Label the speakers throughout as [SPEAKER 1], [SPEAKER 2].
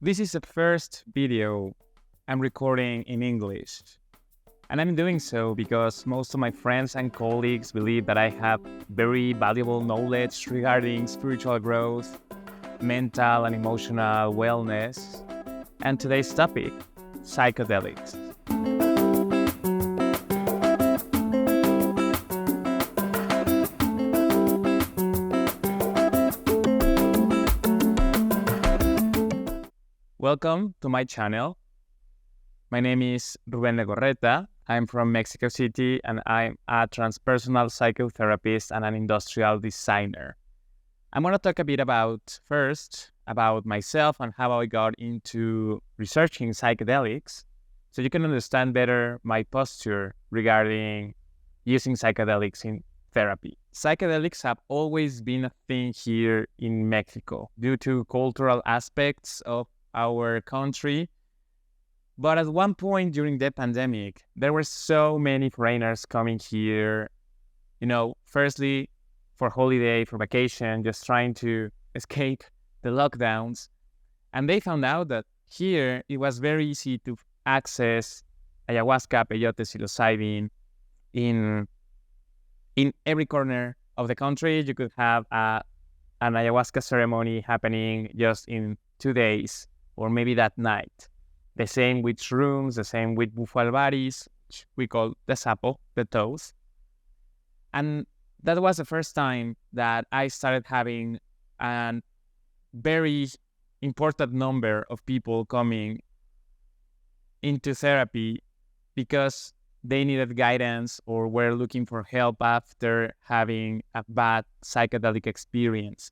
[SPEAKER 1] This is the first video I'm recording in English, and I'm doing so because most of my friends and colleagues believe that I have very valuable knowledge regarding spiritual growth, mental and emotional wellness, and today's topic, psychedelics. Welcome to my channel. My name is Ruben Legorreta. I'm from Mexico City and I'm a transpersonal psychotherapist and an industrial designer. I'm going to talk a bit about myself and how I got into researching psychedelics so you can understand better my posture regarding using psychedelics in therapy. Psychedelics have always been a thing here in Mexico due to cultural aspects of our country. But at one point during the pandemic, there were so many foreigners coming here, firstly for holiday, for vacation, just trying to escape the lockdowns. And they found out that here it was very easy to access ayahuasca, peyote, psilocybin in every corner of the country. You could have an ayahuasca ceremony happening just in 2 days or maybe that night. The same with shrooms, the same with bufo alvaris, which we call the sapo, the toes. And that was the first time that I started having a very important number of people coming into therapy because they needed guidance or were looking for help after having a bad psychedelic experience.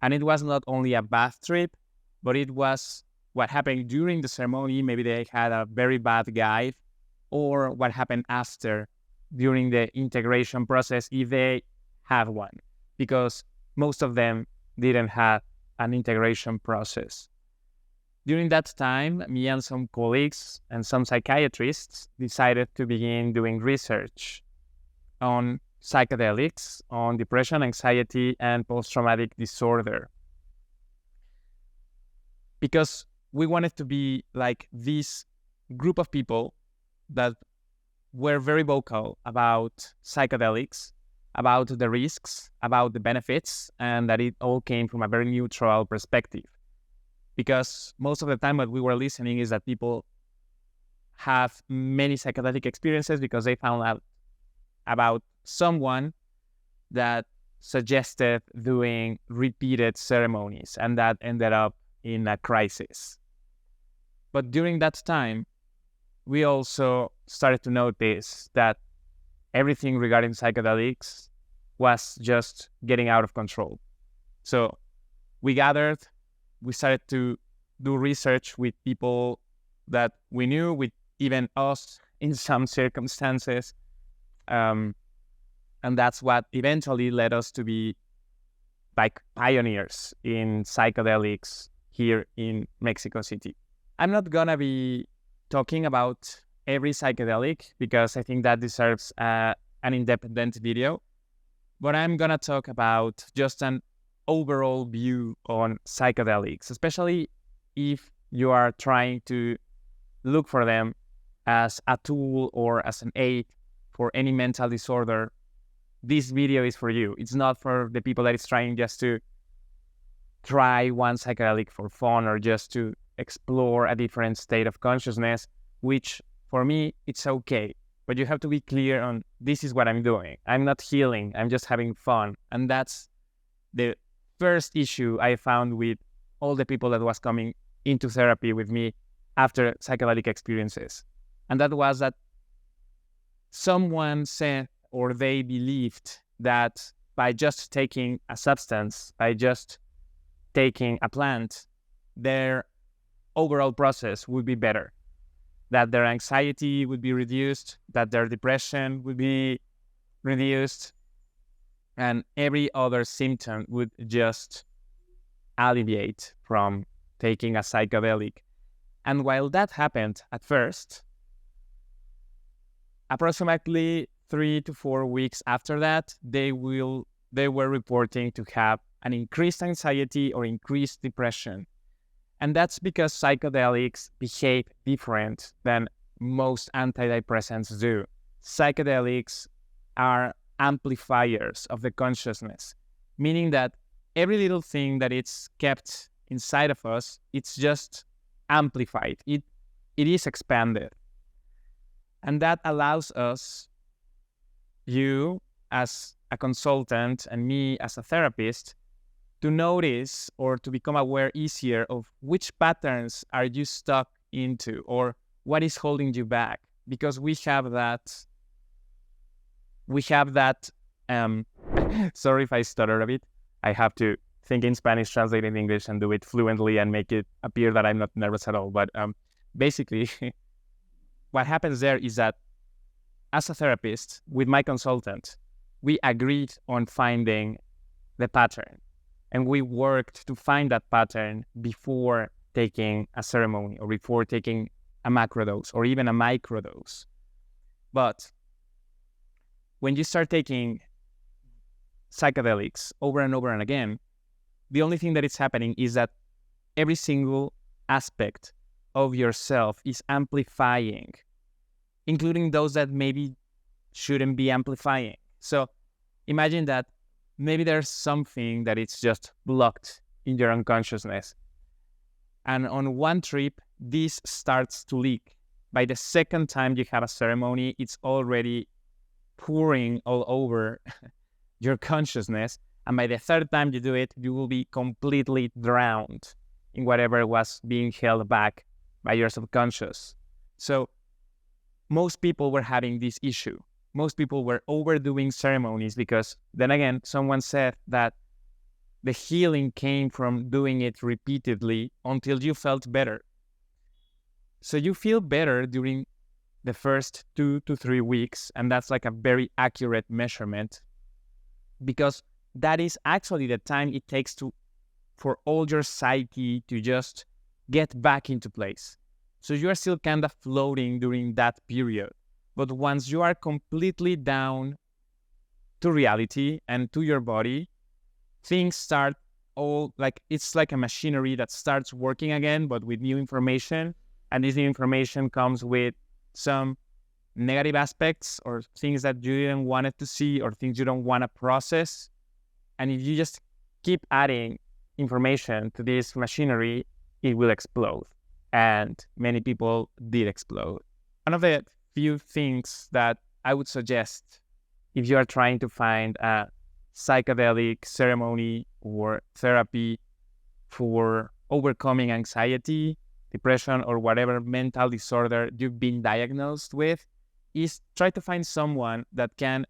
[SPEAKER 1] And it was not only a bad trip, but it was what happened during the ceremony. Maybe they had a very bad guide, or what happened after during the integration process if they had one, because most of them didn't have an integration process. During that time, me and some colleagues and some psychiatrists decided to begin doing research on psychedelics, on depression, anxiety, and post-traumatic disorder. Because we wanted to be like this group of people that were very vocal about psychedelics, about the risks, about the benefits, and that it all came from a very neutral perspective. Because most of the time what we were listening is that people have many psychedelic experiences because they found out about someone that suggested doing repeated ceremonies, and that ended up in a crisis. But during that time, we also started to notice that everything regarding psychedelics was just getting out of control. So we gathered, we started to do research with people that we knew, with even us in some circumstances. And that's what eventually led us to be like pioneers in psychedelics here in Mexico City. I'm not gonna be talking about every psychedelic because I think that deserves an independent video, but I'm gonna talk about just an overall view on psychedelics, especially if you are trying to look for them as a tool or as an aid for any mental disorder. This video is for you. It's not for the people that is trying just to try one psychedelic for fun or just to explore a different state of consciousness, which for me, it's okay. But you have to be clear on, this is what I'm doing. I'm not healing, I'm just having fun. And that's the first issue I found with all the people that was coming into therapy with me after psychedelic experiences. And that was that someone said, or they believed, that by just taking a substance, by just taking a plant, their overall process would be better, that their anxiety would be reduced, that their depression would be reduced, and every other symptom would just alleviate from taking a psychedelic. And while that happened at first, approximately 3 to 4 weeks after that, they were reporting to have an increased anxiety or increased depression. And that's because psychedelics behave different than most antidepressants do. Psychedelics are amplifiers of the consciousness, meaning that every little thing that it's kept inside of us, it's just amplified. It is expanded. And that allows us, you as a consultant and me as a therapist, to notice or to become aware easier of which patterns are you stuck into or what is holding you back. Because we have that, sorry if I stutter a bit. I have to think in Spanish, translate in English, and do it fluently and make it appear that I'm not nervous at all. But basically, what happens there is that as a therapist, with my consultant, we agreed on finding the pattern. And we worked to find that pattern before taking a ceremony or before taking a macrodose or even a microdose. But when you start taking psychedelics over and over and again, the only thing that is happening is that every single aspect of yourself is amplifying, including those that maybe shouldn't be amplifying. So imagine that maybe there's something that it's just blocked in your unconsciousness. And on one trip, this starts to leak. By the second time you have a ceremony, it's already pouring all over your consciousness. And by the third time you do it, you will be completely drowned in whatever was being held back by your subconscious. So most people were having this issue. Most people were overdoing ceremonies because, then again, someone said that the healing came from doing it repeatedly until you felt better. So you feel better during the first 2 to 3 weeks, and that's like a very accurate measurement because that is actually the time it takes for all your psyche to just get back into place. So you are still kind of floating during that period. But once you are completely down to reality and to your body, things start it's like a machinery that starts working again, but with new information. And this new information comes with some negative aspects or things that you didn't want it to see or things you don't want to process. And if you just keep adding information to this machinery, it will explode. And many people did explode. One of the few things that I would suggest if you are trying to find a psychedelic ceremony or therapy for overcoming anxiety, depression, or whatever mental disorder you've been diagnosed with is try to find someone that can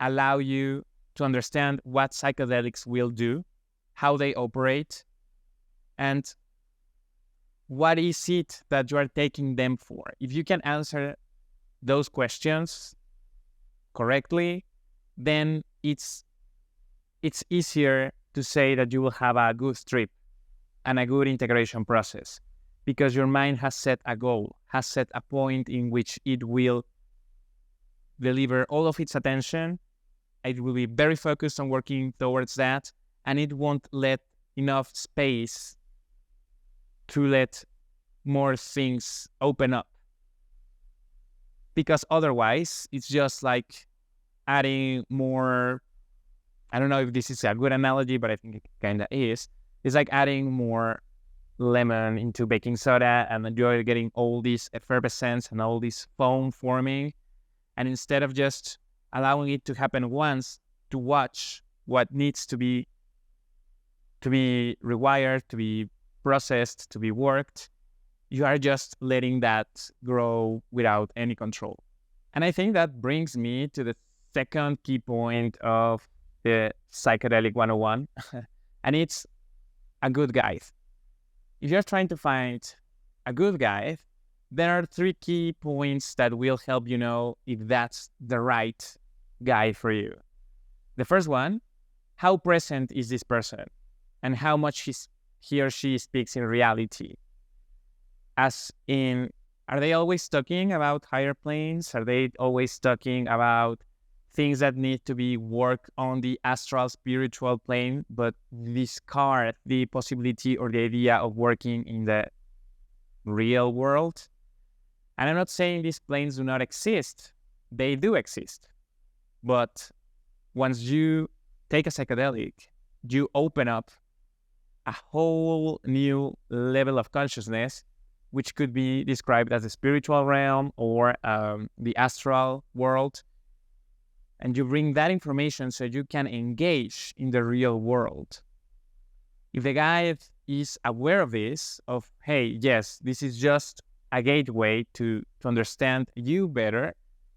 [SPEAKER 1] allow you to understand what psychedelics will do, how they operate, and what is it that you are taking them for. If you can answer those questions correctly, then it's easier to say that you will have a good trip and a good integration process because your mind has set a goal, has set a point in which it will deliver all of its attention. It will be very focused on working towards that, and it won't let enough space to let more things open up. Because otherwise, it's just like adding more, I don't know if this is a good analogy, but I think it kind of is. It's like adding more lemon into baking soda and you're getting all this effervescence and all this foam forming. And instead of just allowing it to happen once, to watch what needs to be rewired, to be processed, to be worked, you are just letting that grow without any control. And I think that brings me to the second key point of the Psychedelic 101, and it's a good guide. If you're trying to find a good guide, there are 3 key points that will help you know if that's the right guide for you. The first one, how present is this person and how much he or she speaks in reality? As in, are they always talking about higher planes? Are they always talking about things that need to be worked on the astral spiritual plane, but discard the possibility or the idea of working in the real world. And I'm not saying these planes do not exist. They do exist. But once you take a psychedelic, you open up a whole new level of consciousness, which could be described as the spiritual realm or the astral world. And you bring that information so you can engage in the real world. If the guide is aware of this, of, hey, yes, this is just a gateway to understand you better,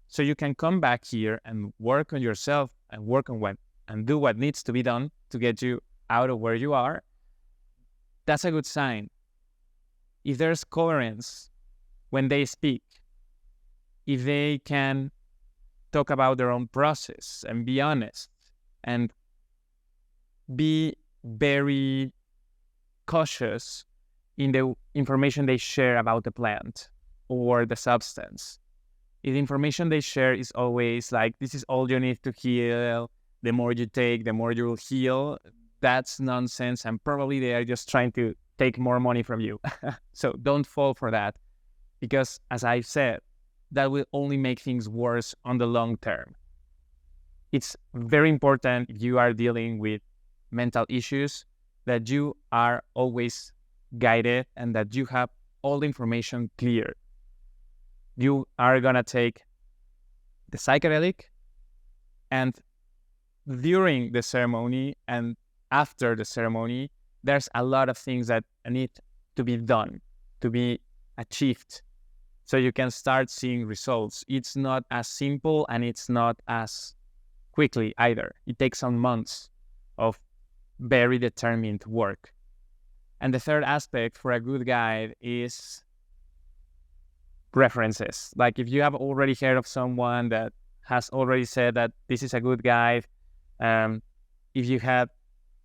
[SPEAKER 1] so you can come back here and work on yourself and work on what and do what needs to be done to get you out of where you are, that's a good sign. If there's coherence when they speak, if they can talk about their own process and be honest and be very cautious in the information they share about the plant or the substance. If the information they share is always like, this is all you need to heal, the more you take, the more you will heal, that's nonsense, and probably they are just trying to take more money from you. So don't fall for that, because as I've said, that will only make things worse on the long term. It's very important, if you are dealing with mental issues, that you are always guided and that you have all the information clear. You are going to take the psychedelic, and during the ceremony and after the ceremony, there's a lot of things that need to be done, to be achieved, so you can start seeing results. It's not as simple and it's not as quickly either. It takes some months of very determined work. And the third aspect for a good guide is references. Like if you have already heard of someone that has already said that this is a good guide, if you had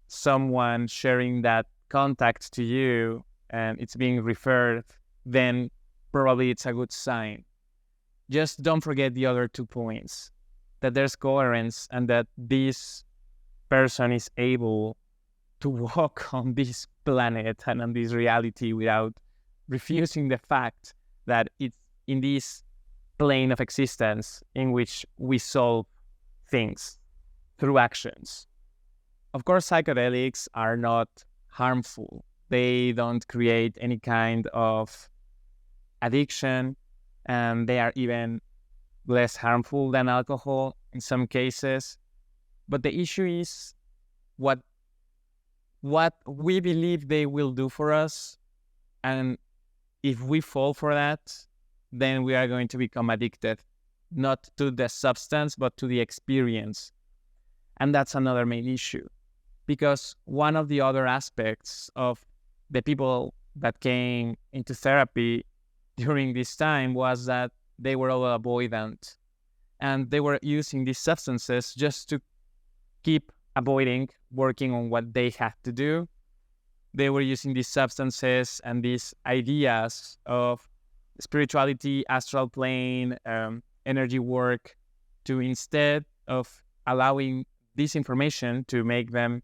[SPEAKER 1] someone sharing that contact to you and it's being referred, then probably it's a good sign. Just don't forget the other 2 points, that there's coherence and that this person is able to walk on this planet and on this reality without refusing the fact that it's in this plane of existence in which we solve things through actions. Of course, psychedelics are not harmful. They don't create any kind of addiction, and they are even less harmful than alcohol in some cases. But the issue is what we believe they will do for us, and if we fall for that, then we are going to become addicted, not to the substance, but to the experience. And that's another main issue, because one of the other aspects of the people that came into therapy during this time was that they were all avoidant, and they were using these substances just to keep avoiding working on what they had to do. They were using these substances and these ideas of spirituality, astral plane, energy work, to instead of allowing this information to make them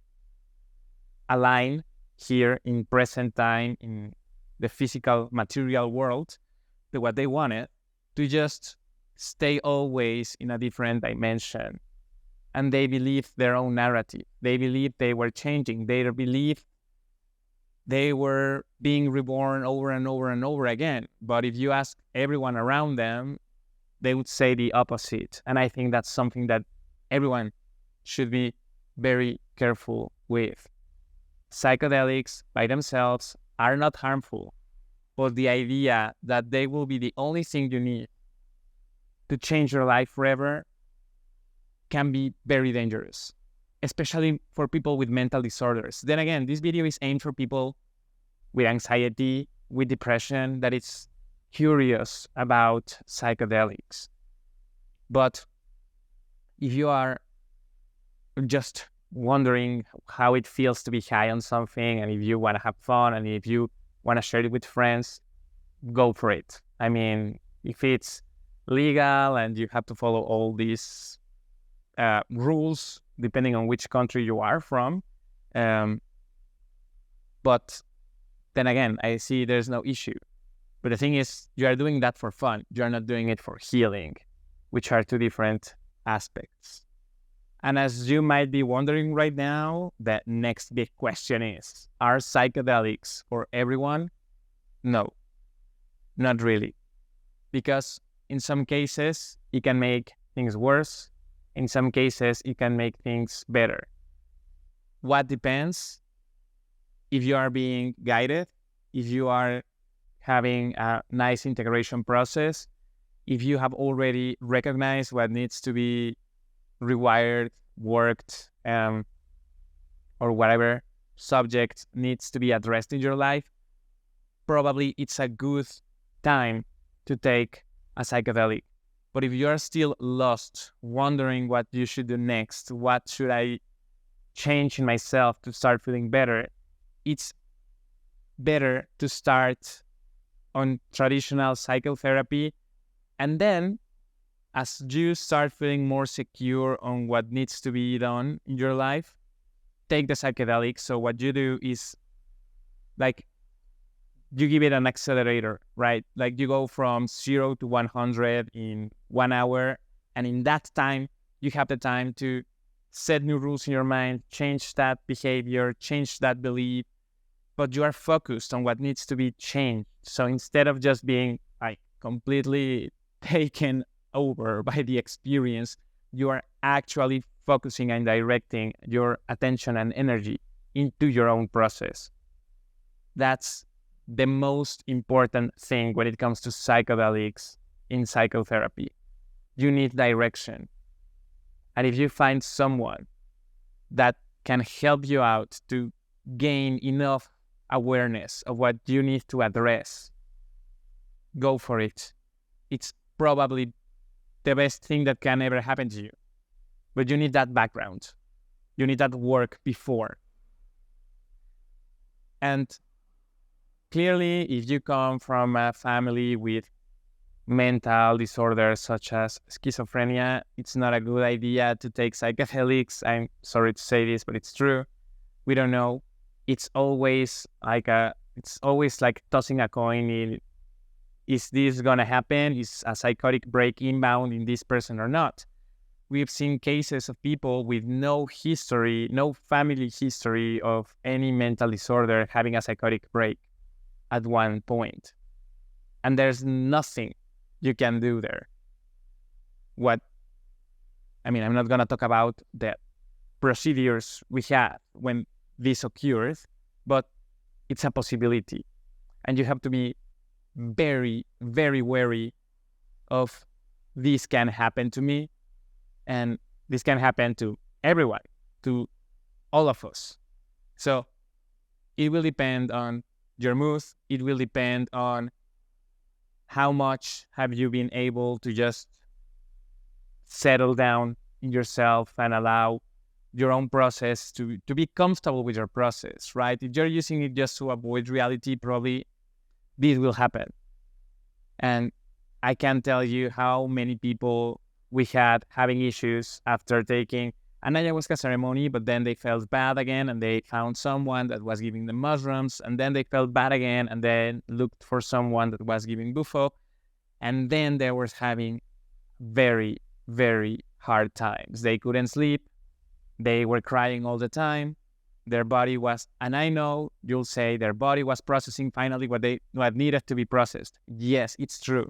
[SPEAKER 1] align here in present time in the physical material world to what they wanted, to just stay always in a different dimension. And they believed their own narrative. They believed they were changing. They believed they were being reborn over and over and over again. But if you ask everyone around them, they would say the opposite. And I think that's something that everyone should be very careful with. Psychedelics by themselves are not harmful, but the idea that they will be the only thing you need to change your life forever can be very dangerous, especially for people with mental disorders. Then again, this video is aimed for people with anxiety, with depression, that is curious about psychedelics. But if you are just wondering how it feels to be high on something, and if you want to have fun, and if you want to share it with friends, go for it. I mean, if it's legal and you have to follow all these rules depending on which country you are from. But then again, I see there's no issue. But the thing is, you are doing that for fun. You're not doing it for healing, which are two different aspects. And as you might be wondering right now, the next big question is, are psychedelics for everyone? No, not really. Because in some cases, it can make things worse. In some cases, it can make things better. What depends? If you are being guided, if you are having a nice integration process, if you have already recognized what needs to be rewired, worked, or whatever subject needs to be addressed in your life, probably it's a good time to take a psychedelic. But if you are still lost, wondering what you should do next, what should I change in myself to start feeling better, it's better to start on traditional psychotherapy. And then, as you start feeling more secure on what needs to be done in your life, take the psychedelics. So what you do is, like, you give it an accelerator, right? Like, you go from 0 to 100 in 1 hour. And in that time, you have the time to set new rules in your mind, change that behavior, change that belief. But you are focused on what needs to be changed. So instead of just being like completely taken over by the experience, you are actually focusing and directing your attention and energy into your own process. That's the most important thing when it comes to psychedelics in psychotherapy. You need direction. And if you find someone that can help you out to gain enough awareness of what you need to address, go for it. It's probably the best thing that can ever happen to you. But you need that background. You need that work before. And clearly, if you come from a family with mental disorders such as schizophrenia, it's not a good idea to take psychedelics. I'm sorry to say this, but it's true. We don't know. It's always like tossing a coin. Is this going to happen? Is a psychotic break inbound in this person or not? We've seen cases of people with no history, no family history of any mental disorder having a psychotic break at one point. And there's nothing you can do there. I'm not going to talk about the procedures we have when this occurs, but it's a possibility. And you have to be very, very wary of this can happen to me, and this can happen to everyone, to all of us. So it will depend on your mood. It will depend on how much have you been able to just settle down in yourself and allow your own process to be comfortable with your process, right? If you're using it just to avoid reality, probably this will happen. And I can't tell you how many people we had having issues after taking an ayahuasca ceremony, but then they felt bad again and they found someone that was giving them mushrooms, and then they felt bad again and then looked for someone that was giving bufo, and then they were having very, very hard times. They couldn't sleep. They were crying all the time. Their body was, and I know you'll say their body was processing finally what needed to be processed. Yes, it's true.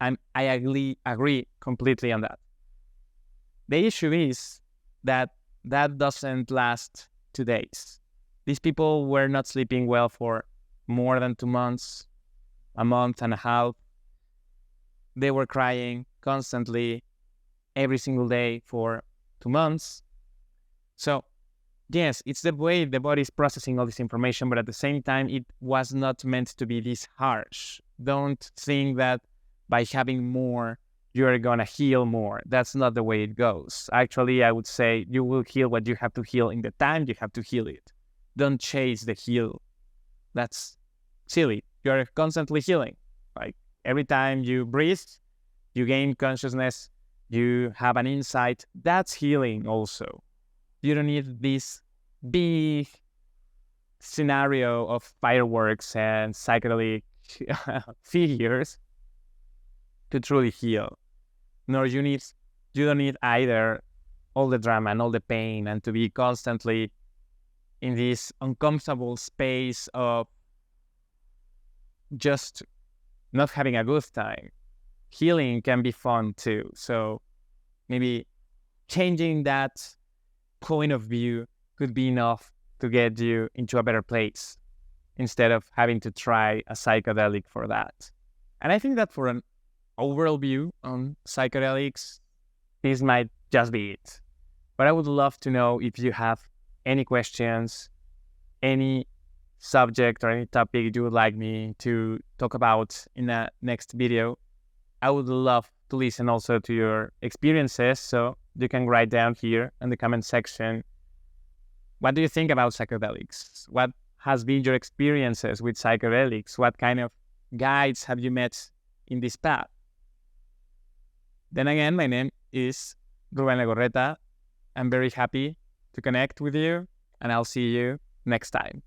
[SPEAKER 1] And I agree completely on that. The issue is that doesn't last 2 days. These people were not sleeping well for more than 2 months, a month and a half. They were crying constantly every single day for 2 months. So, yes, it's the way the body is processing all this information, but at the same time, it was not meant to be this harsh. Don't think that by having more, you're going to heal more. That's not the way it goes. Actually, I would say you will heal what you have to heal in the time you have to heal it. Don't chase the heal. That's silly. You're constantly healing. Like every time you breathe, you gain consciousness you have an insight, that's healing also. You don't need this big scenario of fireworks and psychedelic figures to truly heal. Nor you don't need either all the drama and all the pain and to be constantly in this uncomfortable space of just not having a good time. Healing can be fun too. So maybe changing that point of view could be enough to get you into a better place instead of having to try a psychedelic for that. And I think that for an overall view on psychedelics, this might just be it. But I would love to know if you have any questions, any subject or any topic you would like me to talk about in the next video. I would love to listen also to your experiences, so you can write down here in the comment section, what do you think about psychedelics? What has been your experiences with psychedelics? What kind of guides have you met in this path? Then again, my name is Ruben Legorreta. I'm very happy to connect with you, and I'll see you next time.